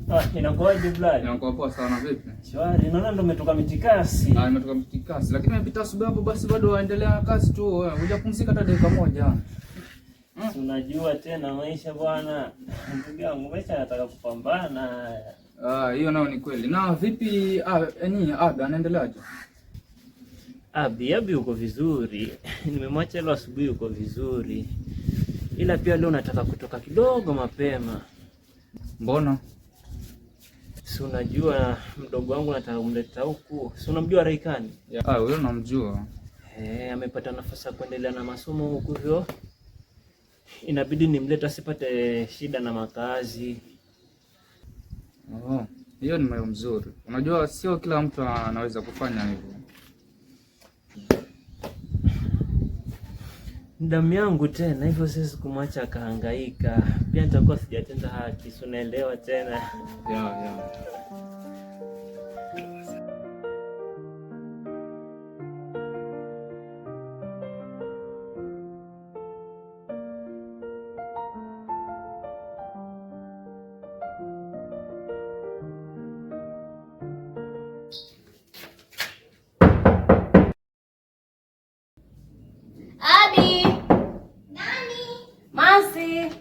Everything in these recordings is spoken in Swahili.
Poa. Inakuaje Vlad? Inakuwa poa sana vipi? Shwari, naona ndo umetoka mitikasi. Nimetoka mitikasi, lakini nimepita asubuhi hapo basi bado waendelea na kazi tu. Wewe hujapumzika hata dakika moja. Si unajua tena maisha bwana. Ndugu yangu maisha yanataka kupambana. Hiyo nao ni kweli. Na vipi Abi anaendeleaje? Abi uko vizuri. Nimemwacha leo asubuhi uko vizuri. Ila pia leo nataka kutoka kidogo mapema. Mbona? Si unajua mdogo wangu nataka kumleta huku. Si unamjua Raikani? Huyo namjua. Amepata nafasi ya kuendelea na masomo huku hivyo. Inabidi nimlete asipate shida na makazi. Hiyo ni moyo mzuri. Unajua sio kila mtu anaweza kufanya hivyo. Damu yangu tena hivyo siwezi kumwacha akahangaika. Pia nitakuwa sijatenda haki, si unaelewa tena. Yeah. Abi! Nani? Masi!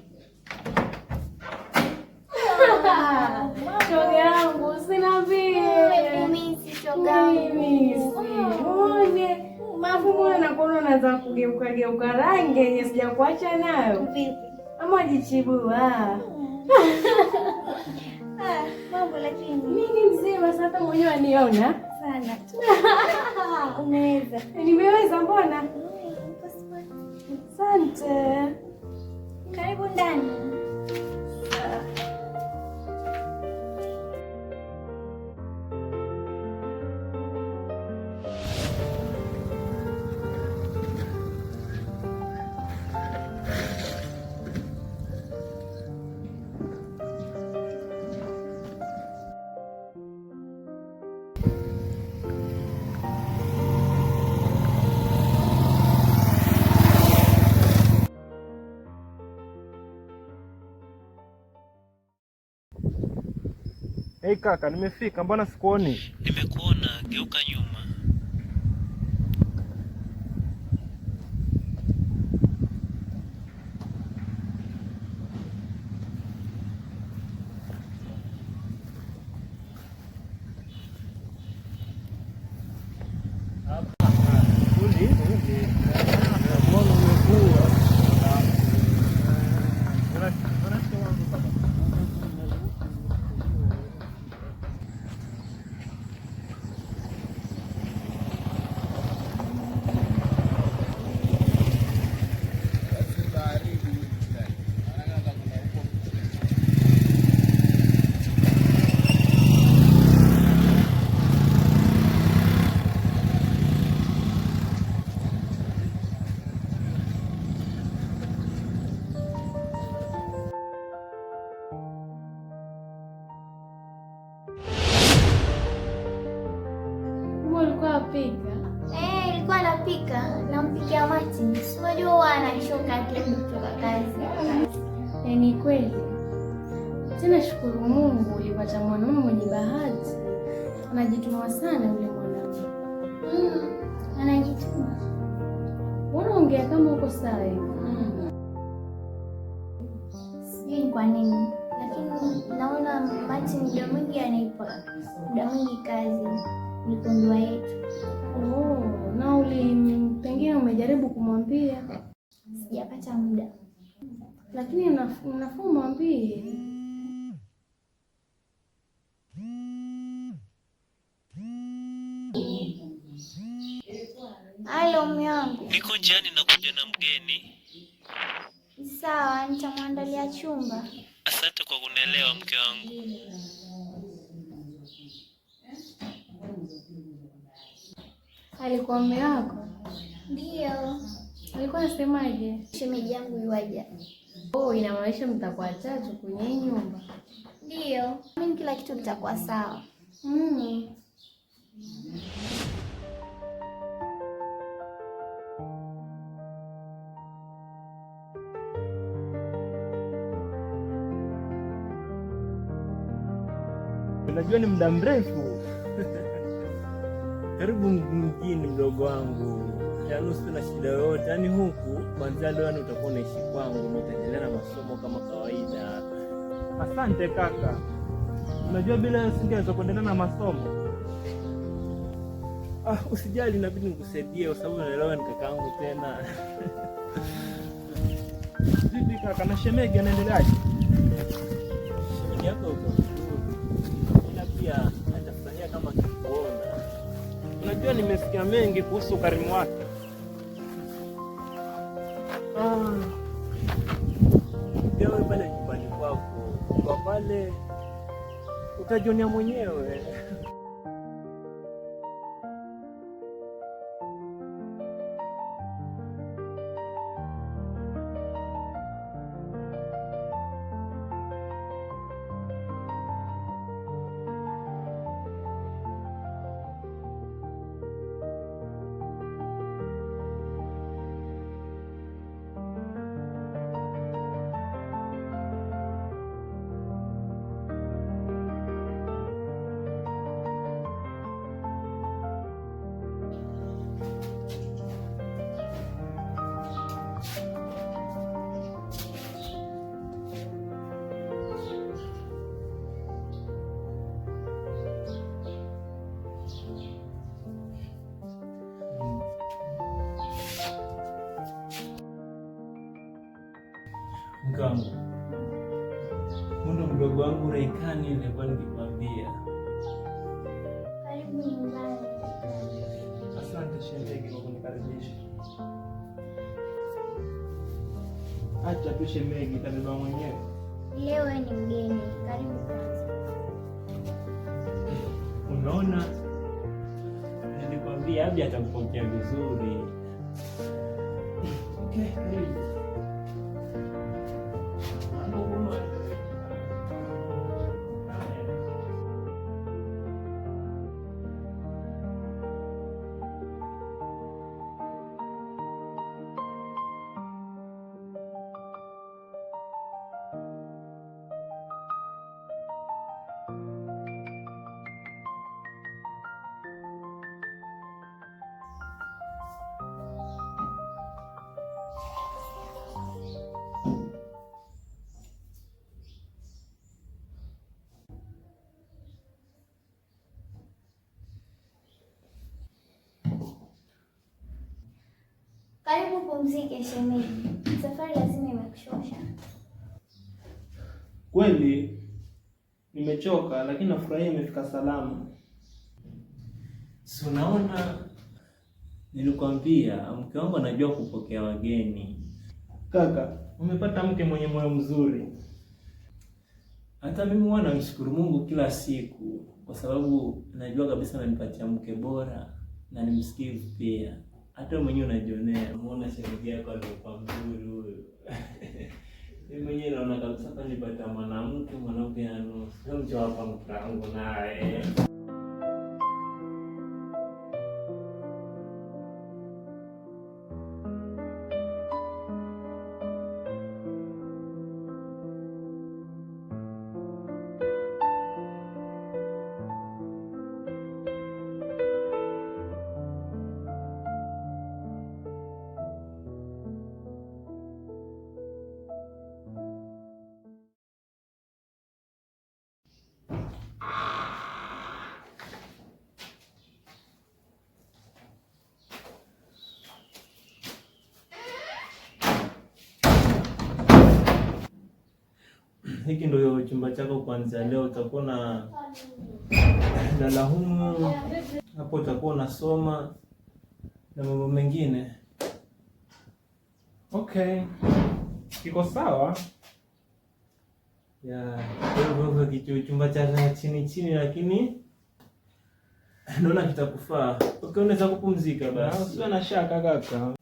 Shoga yangu, sina vile. Mimi shoga yangu. Muone. Mafumo anakuona unaanza kugeuka rangi yenye sijakuacha nayo. Vipi? Ama jichibua. Mambo lakini. Mimi mzima sasa mwenyewe aniona. Sana tu. Umeweza. Nimeweza mbona? Asante. Karibu ndani. Hey kaka, nimefika, mbona sikuoni? Nimekuona, geuka nyuma. Ilikuwa napika, nampikia Martin. Unajua huwa anachoka akirudi kutoka kazi. Ni kweli. Tena shukuru Mungu ulipata mwanaume mwenye bahati. Anajituma sana yule mwanamke. Anajituma. Mbona ongea kama uko sawa hivi? Sijui kwa nini. Lakini naona Martin muda mwingi anaipa. Muda mwingi kazi. Ni ndoa yetu. Na pengine umejaribu kumwambia? Sijapata muda. Lakini unafaa umwambie. Halo mume wangu. Niko njiani nakuja na mgeni. Sawa, nitamwandalia chumba. Asante kwa kunielewa mke wangu. Alikuwa mume wako? Ndio. Alikuwa anasemaje? Shemeji yangu yuaja. Inamaanisha mtakuwa tatu kwenye nyumba? Ndio. Mimi kila kitu kitakuwa sawa. Najua ni muda mrefu. Karibu mjini mdogo wangu. Yaani sina shida yoyote. Yaani huku kwanza leo utakuwa unaishi kwangu, utaendelea na masomo kama kawaida. Asante kaka. Unajua bila singeweza kuendelea na masomo. Usijali, inabidi nikusaidie kwa sababu naelewa ni kakaangu tena. Vipi kaka, na shemeji anaendeleaje? Shemeji yako uko vizuri. Ila pia atafurahia kama akikuona. Unajua nimesikia mengi kuhusu ukarimu wake. Wewe pale nyumbani kwako, kwa pale utajionea mwenyewe. Mke wangu, huyu mdogo wangu Raikani nilikuwa nikikwambia. Karibu nyumbani. Asante shemeji kwa kunikaribisha. Acha tu shemeji, tabeba mwenyewe. Leo wewe ni mgeni, karibu kwanza. Unaona, nilikwambia Abi atakupokea vizuri. Okay, karibu. Karibu pumzike shemeji. Safari lazima imekuchosha. Kweli nimechoka, lakini nafurahia imefika salama. Si unaona, nilikwambia mke wangu anajua kupokea wageni. Kaka, umepata mke mwenye moyo mzuri. Hata mimi huwa namshukuru Mungu kila siku kwa sababu najua kabisa ananipatia mke bora na ni msikivu pia. Hata mwenyewe unajionea, umeona shemeji yako alikuwa mzuri huyo. Mimi mwenyewe naona kabisa hapa nipata mwanamke anu. Sio mtu hapa mkangu naye. Hiki ndio chumba chako kwanza. Leo utakuwa na lala humu, hapo utakuwa unasoma na mambo mengine. Okay, kiko sawa. Kwa hivyo chumba cha chini lakini naona kitakufaa. Okay, unaweza kupumzika basi. Usiwe na shaka kaka.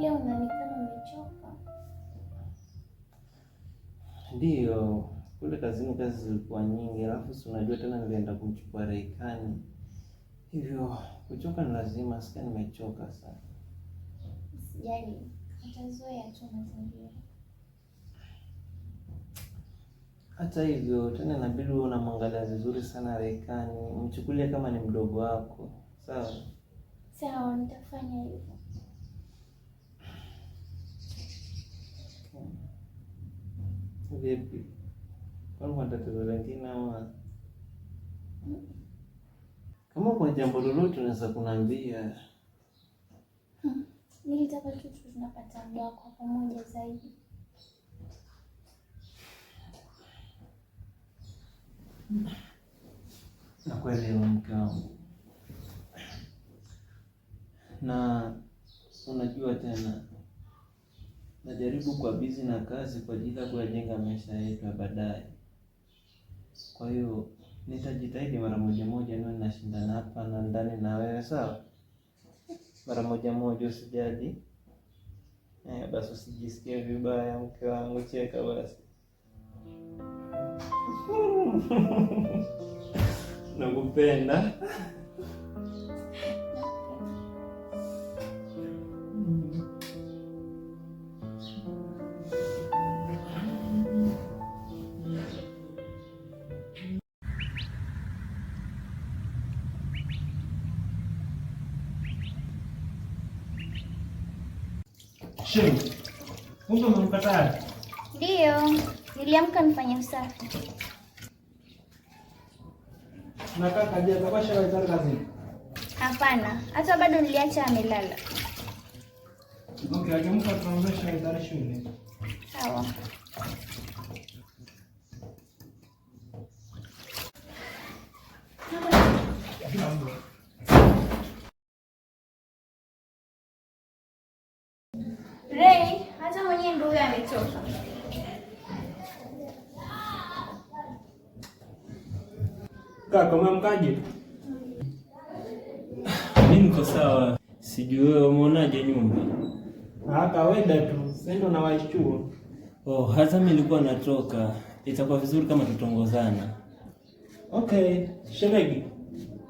Leo unaonekana umechoka. Ndio, kule kazini kazi zilikuwa nyingi, alafu si unajua tena nilienda kumchukua Reikani. Hivyo kuchoka ni lazima, sika nimechoka sana. Usijali, utazoea tu mazingira. Hata hivyo tena inabidi uwe unamwangalia vizuri sana Reikani, mchukulie kama ni mdogo wako. Sawa? Sawa, nitafanya hivyo. Vipi? Kwani kuna tatizo lingine ama? Kama kuna jambo lolote unaweza kuniambia. Nilitaka tu tunapata muda kwa pamoja zaidi. Nakuelewa mke wangu. Na unajua tena najaribu kuwa busy na kazi kwa ajili ya kujenga maisha yetu ya baadaye. Kwa hiyo nitajitahidi mara moja niwe nashindana hapa na ndani na wewe, sawa? Mara moja usijali. Basi usijisikie vibaya mke wangu, cheka basi. Nakupenda. Shemu, kumbe umemkataa? Ndio, niliamka nifanye usafi. Na kaka je, atakuwa shawahi kazini? Hapana, hata bado niliacha amelala. Okay, akiamka tunaonyesha idara shule. Sawa. Ray, hata mwenyewe ndio huyo ametoka. Kaka, umeamkaje? Mimi niko sawa. Sijui wewe umeonaje nyumba? Kawaida tu. Sasa ndo nawahi chuo. Hata mimi nilikuwa natoka. Itakuwa vizuri kama tutongozana. Okay, shemeji.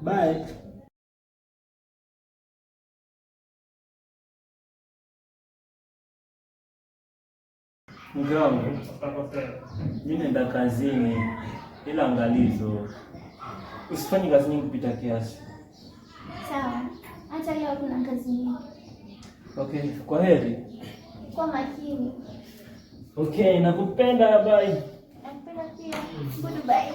Bye. Mke wangu, mimi naenda kazini, ila angalizo, usifanye kazi nyingi kupita kiasi. Sawa. Hata leo kuna kazi nyingi. Okay, kwa heri. Kwa makini. Okay, nakupenda, bye. Nakupenda pia. Goodbye.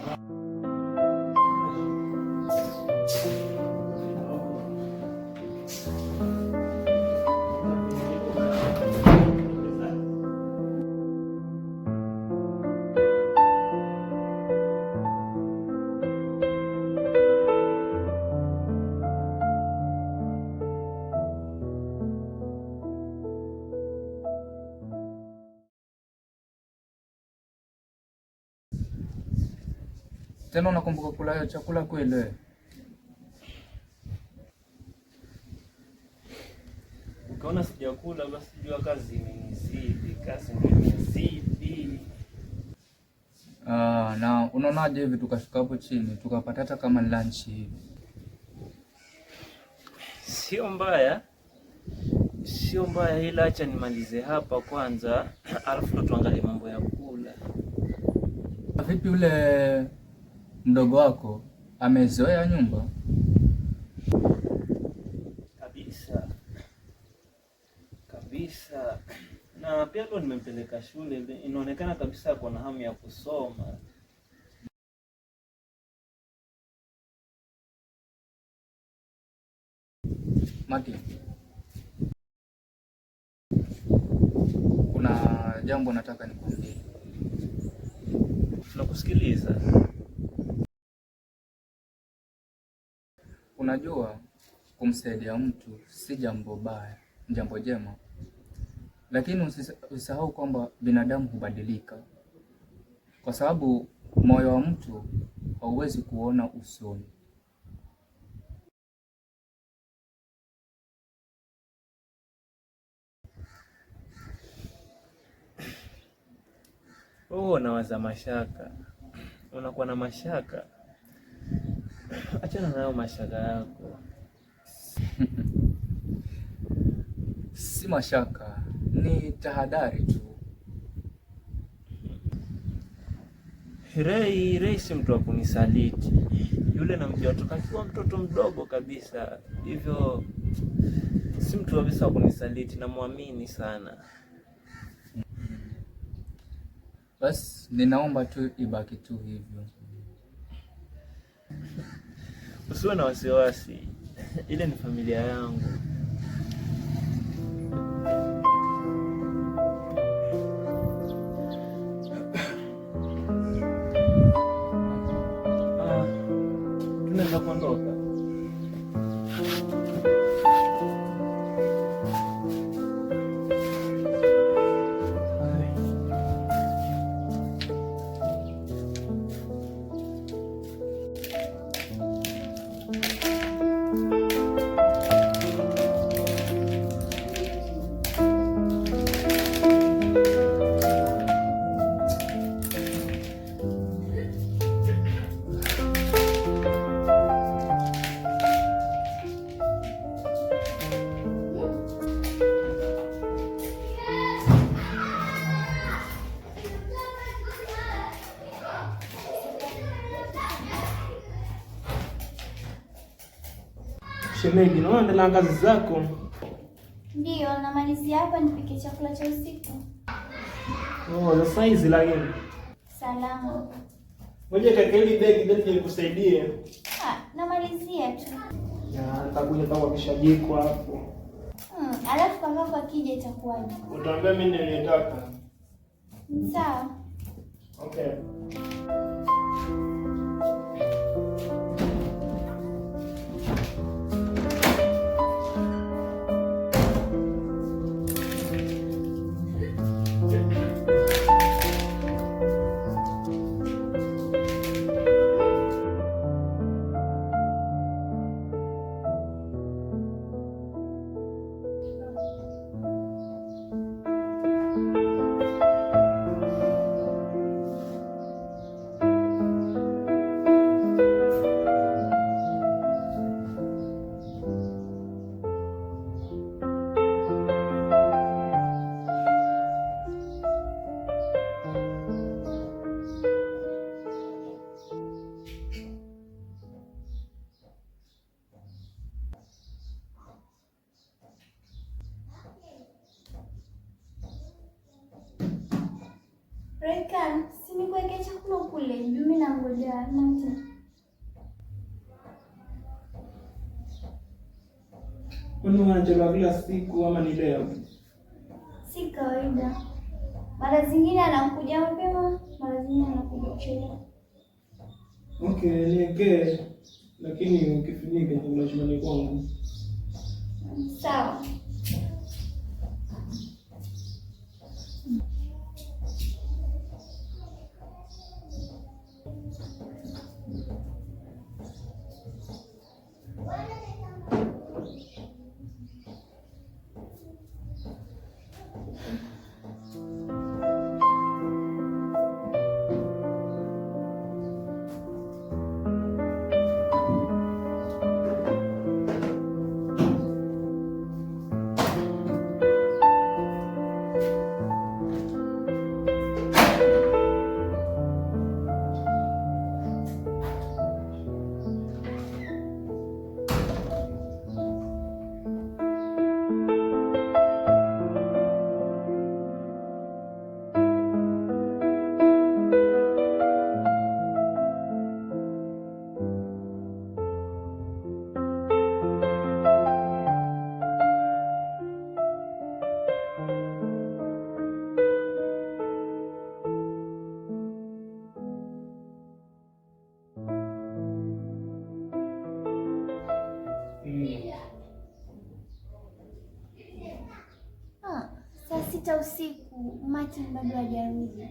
Tena unakumbuka kula hiyo chakula kweli? Ukaona sijakula basi jua kazi imenizidi, kazi ndio imenizidi. Na unaonaje hivi tukashuka hapo chini tukapata hata kama lunch hivi? Sio mbaya, ila acha nimalize hapa kwanza, alafu ndo tuangalie mambo ya kula. Vipi ule mdogo wako amezoea nyumba? Kabisa. Na pia ndo nimempeleka shule, inaonekana kabisa kuna hamu ya kusoma. Mati, kuna jambo nataka nikwambie. Tunakusikiliza. Unajua kumsaidia mtu si jambo baya, jambo jema. Lakini usisahau kwamba binadamu hubadilika. Kwa sababu moyo wa mtu hauwezi kuona usoni. wewe unawaza mashaka, unakuwa na mashaka. Achana nayo mashaka yako. Si mashaka, ni tahadhari tu. Ray si mtu wa kunisaliti. Yule namjua toka akiwa mtoto mdogo kabisa. Hivyo si mtu kabisa wa kunisaliti, namwamini sana. Basi ninaomba tu ibaki tu hivyo. Usiwe na wasiwasi. Ile ni familia yangu. Tunaweza kuondoka. Shemeji, naona endelea na kazi zako. Ndiyo, namalizia hapa nipike chakula cha usiku. Sasa hizi lakini. Salama. Ngoja kaka ile begi ndio nikusaidie. Namalizia tu. Ya, nitakuja kwa kishajiko hapo. Alafu kakako akija itakuwaje? Utaambia mimi ndio nilitaka. Sawa. Okay. Reka, si nikuwekea chakula kule. Mimi namngojea Martin. Kwani unachelewa kila siku ama ni leo? Si kawaida. Mara zingine anakuja mapema, mara zingine anakuja kuchelewa. Okay, niwekee, lakini ukifunika chakula chumbani kwangu. Sawa. Saa 6 usiku, Martin bado hajarudi.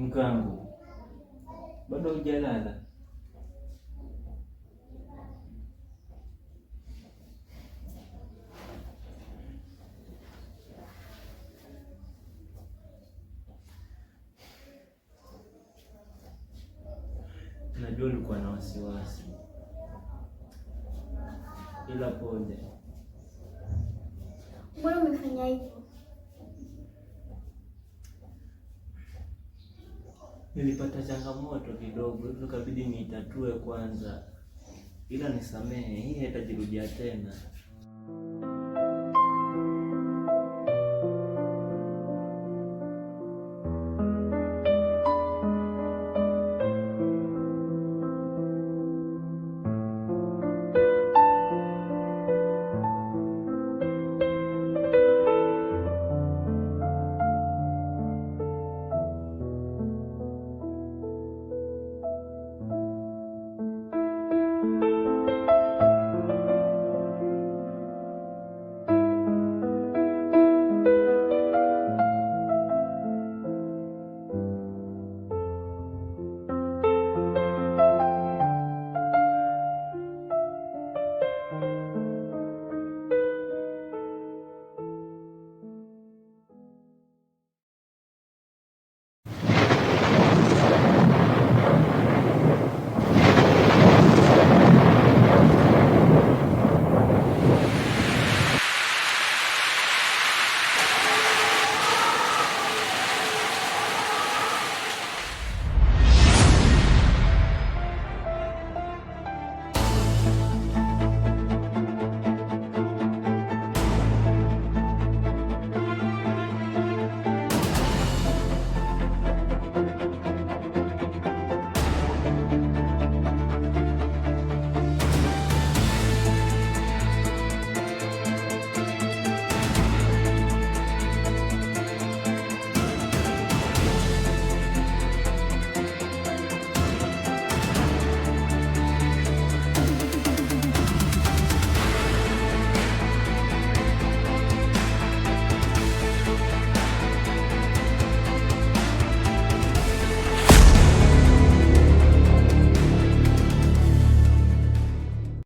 Mkangu, bado hujalala? Najua ulikuwa na wasiwasi, ila pole. Mbona umefanya hivyo? Nilipata changamoto kidogo, hivyo kabidi niitatue kwanza, ila nisamehe, hii haitajirudia tena.